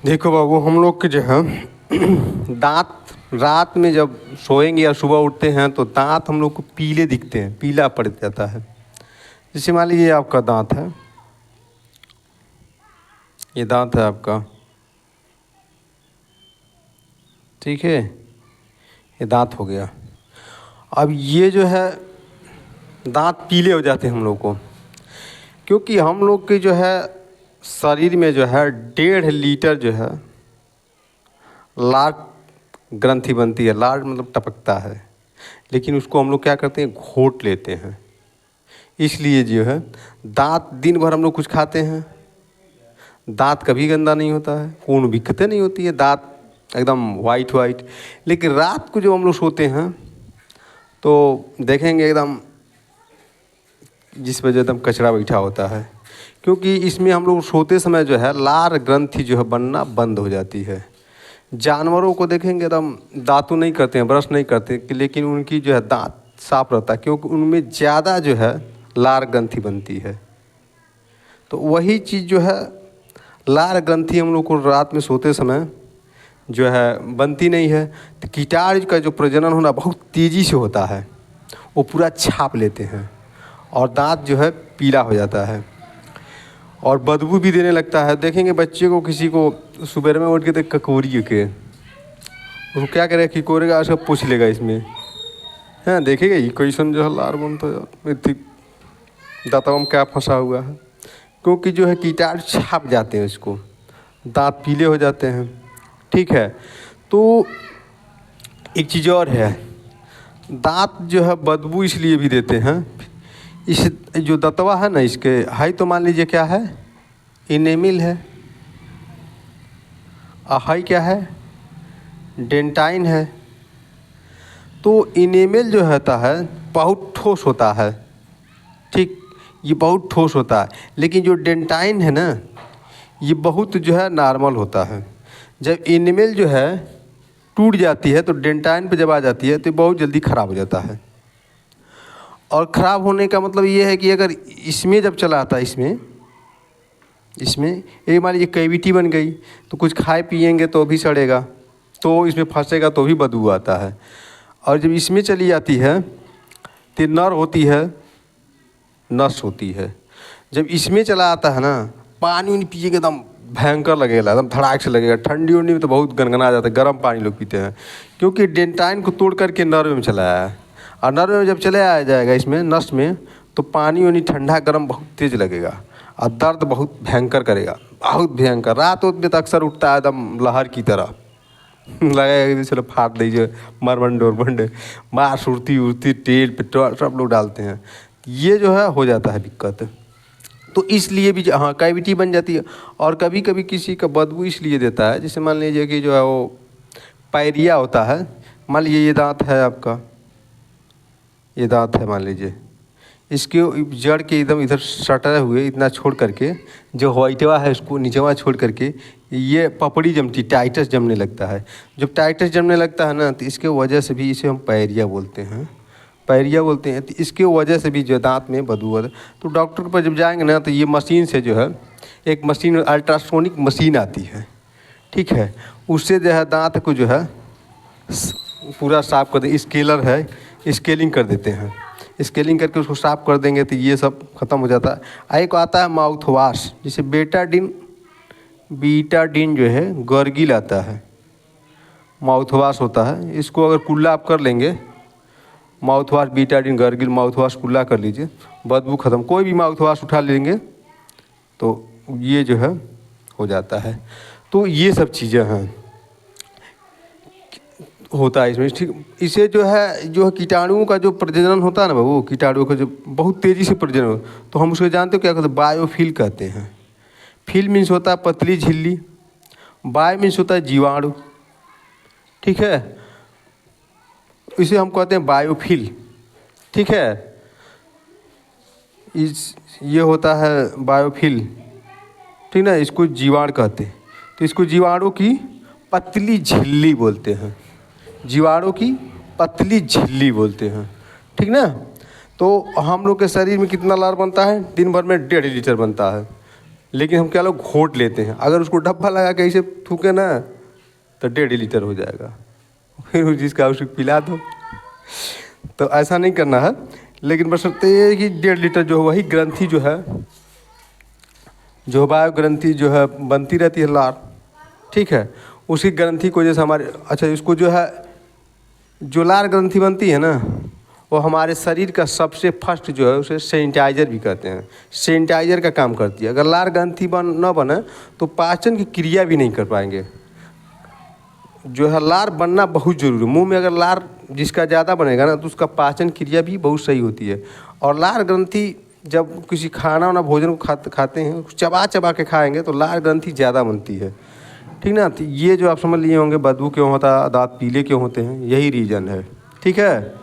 देखो बाबू, हम लोग के जो है दांत रात में जब सोएंगे या सुबह उठते हैं तो दांत हम लोग को पीले दिखते हैं, पीला पड़ जाता है। जैसे मान लीजिए आपका दांत है, ये दांत है आपका, ठीक है, ये दांत हो गया। अब ये जो है दांत पीले हो जाते हैं हम लोग को, क्योंकि हम लोग के जो है शरीर में जो है 1.5 लीटर जो है लार ग्रंथि बनती है। लार मतलब टपकता है, लेकिन उसको हम लोग क्या करते हैं, घोट लेते हैं। इसलिए जो है दांत, दिन भर हम लोग कुछ खाते हैं, दांत कभी गंदा नहीं होता है, खून दिक्कतें नहीं होती है, दांत एकदम वाइट वाइट। लेकिन रात को जब हम लोग सोते हैं तो देखेंगे एकदम जिस वजह एकदम कचरा बैठा होता है, क्योंकि इसमें हम लोग सोते समय जो है लार ग्रंथि जो है बनना बंद हो जाती है। जानवरों को देखेंगे एकदम दातुन नहीं करते हैं, ब्रश नहीं करते, लेकिन उनकी जो है दांत साफ रहता है, क्योंकि उनमें ज़्यादा जो है लार ग्रंथि बनती है। तो वही चीज़ जो है लार ग्रंथि हम लोग को रात में सोते समय जो है बनती नहीं है, तो कीटाणु का जो प्रजनन होना बहुत तेज़ी से होता है, वो पूरा छाप लेते हैं और दांत जो है पीला हो जाता है और बदबू भी देने लगता है। देखेंगे बच्चे को, किसी को सुबह में उठ के देख ककोरी के, वो क्या करेगा, किकोरेगा, उसका पूछ लेगा इसमें, हाँ देखेगा ये कैसन जो है लार बनता है, दांतों में क्या फंसा हुआ है, क्योंकि जो है कीटाणु छाप जाते हैं उसको, दांत पीले हो जाते हैं। ठीक है, तो एक चीज़ और है, दांत जो है बदबू इसलिए भी देते हैं, इस जो दतवा है ना इसके हाई, तो मान लीजिए क्या है, इनेमिल है, हाई क्या है, डेंटाइन है। तो इनेमिल जो होता है बहुत ठोस होता है, ठीक, ये बहुत ठोस होता है, लेकिन जो डेंटाइन है ना ये बहुत जो है नॉर्मल होता है। जब इनेमिल जो है टूट जाती है तो डेंटाइन पे जब आ जाती है तो बहुत जल्दी ख़राब हो जाता है। और ख़राब होने का मतलब ये है कि अगर इसमें जब चला आता है, इसमें एक मान लीजिए कैविटी बन गई, तो कुछ खाए पिएंगे तो भी सड़ेगा, तो इसमें फंसेगा तो भी बदबू आता है। और जब इसमें चली जाती है तो नर होती है, नस होती है। जब इसमें चला आता है ना, पानी उनी पिएगा एकदम भयंकर लगेगा, एकदम धड़ाक से लगेगा। ठंडी उंडी में तो बहुत गनगना जाता है, गर्म पानी लोग पीते हैं, क्योंकि डेंटाइन को तोड़ करके नर्व में चला आया है। और नर्व में जब चले आ जाएगा इसमें नस में, तो पानी उनी ठंडा गर्म बहुत तेज़ लगेगा और दर्द बहुत भयंकर करेगा, बहुत भयंकर। रात में तो अक्सर उठता है एकदम लहर की तरह लगेगा कि चलो फाड़ दीजिए, मरमंड उरमंड मार, सुरती उड़ती, तेल पेट्रोल सब लोग डालते हैं, ये जो है हो जाता है दिक्कत। तो इसलिए भी हाँ कैविटी बन जाती है। और कभी कभी किसी का बदबू इसलिए देता है, जैसे मान लीजिए कि जो है वो पायरिया होता है, मान लीजिए ये दांत है आपका, ये दांत है मान लीजिए, इसके जड़ के एकदम इधर सटे हुए इतना छोड़ करके, जो व्हाइटवा है उसको नीचेवा छोड़ करके ये पपड़ी जमती, टाइटस जमने लगता है। जब टाइटस जमने लगता है ना, तो इसके वजह से भी इसे हम पायरिया बोलते हैं, पायरिया बोलते हैं। तो इसके वजह से भी जो दांत में बदबू आता है, तो डॉक्टर के पास जब जाएंगे ना, तो ये मशीन से जो है एक मशीन, अल्ट्रासोनिक मशीन आती है, ठीक है, उससे जो है दांत को जो है पूरा साफ कर दे, स्केलर है, स्केलिंग कर देते हैं, स्केलिंग करके उसको साफ कर देंगे तो ये सब ख़त्म हो जाता है। एक आता है माउथ वाश, जैसे बीटाडीन जो है गर्गिल आता है, माउथ वाश होता है, इसको अगर कुल्ला आप कर लेंगे, mouth wash betadine gargle mouth wash कुल्ला कर लीजिए, बदबू ख़त्म। कोई भी माउथ वाश उठा लेंगे तो ये जो है हो जाता है। तो ये सब चीज़ें हैं होता है इसमें, ठीक। इसे जो है कीटाणुओं का जो प्रजनन होता है ना बाबू, कीटाणुओं का जो बहुत तेज़ी से प्रजनन हो, तो हम उसको जानते हो क्या कहते हैं, बायोफिल कहते हैं। फिल मीन्स होता है पतली झिल्ली, बायो मीन्स होता है जीवाणु, ठीक है, इसे हम कहते हैं बायोफिल, ठीक है। ये होता है बायोफिल, ठीक ना, इसको जीवाणु कहते हैं। तो इसको जीवाणु की पतली झिल्ली बोलते हैं, जीवाणु की पतली झिल्ली बोलते हैं, ठीक ना। तो हम लोग के शरीर में कितना लार बनता है, दिन भर में 1.5 लीटर बनता है। लेकिन हम क्या लोग घोट लेते हैं। अगर उसको डब्बा लगा के ऐसे थूके ना तो 1.5 लीटर हो जाएगा, फिर जिसका उसको पिला दो। तो ऐसा नहीं करना है, लेकिन बशर्ते ये है कि 1.5 लीटर जो है वही ग्रंथि जो है, जो वायु ग्रंथि जो है बनती रहती है लार, ठीक है, उसी ग्रंथि को जैसे हमारे, अच्छा इसको जो है, जो लार ग्रंथि बनती है ना, वो हमारे शरीर का सबसे फर्स्ट जो है उसे सैनिटाइजर भी कहते हैं, सैनिटाइजर का काम करती है। अगर लार ग्रंथि न बने तो पाचन की क्रिया भी नहीं कर पाएंगे। जो है लार बनना बहुत जरूरी है। मुंह में अगर लार जिसका ज़्यादा बनेगा ना तो उसका पाचन क्रिया भी बहुत सही होती है। और लार ग्रंथि जब किसी खाना वाना भोजन को खाते हैं, चबा चबा के खाएंगे तो लार ग्रंथि ज़्यादा बनती है, ठीक ना। तो ये जो आप समझ लिए होंगे बदबू क्यों होता है, दांत पीले क्यों होते हैं, यही रीज़न है, ठीक है।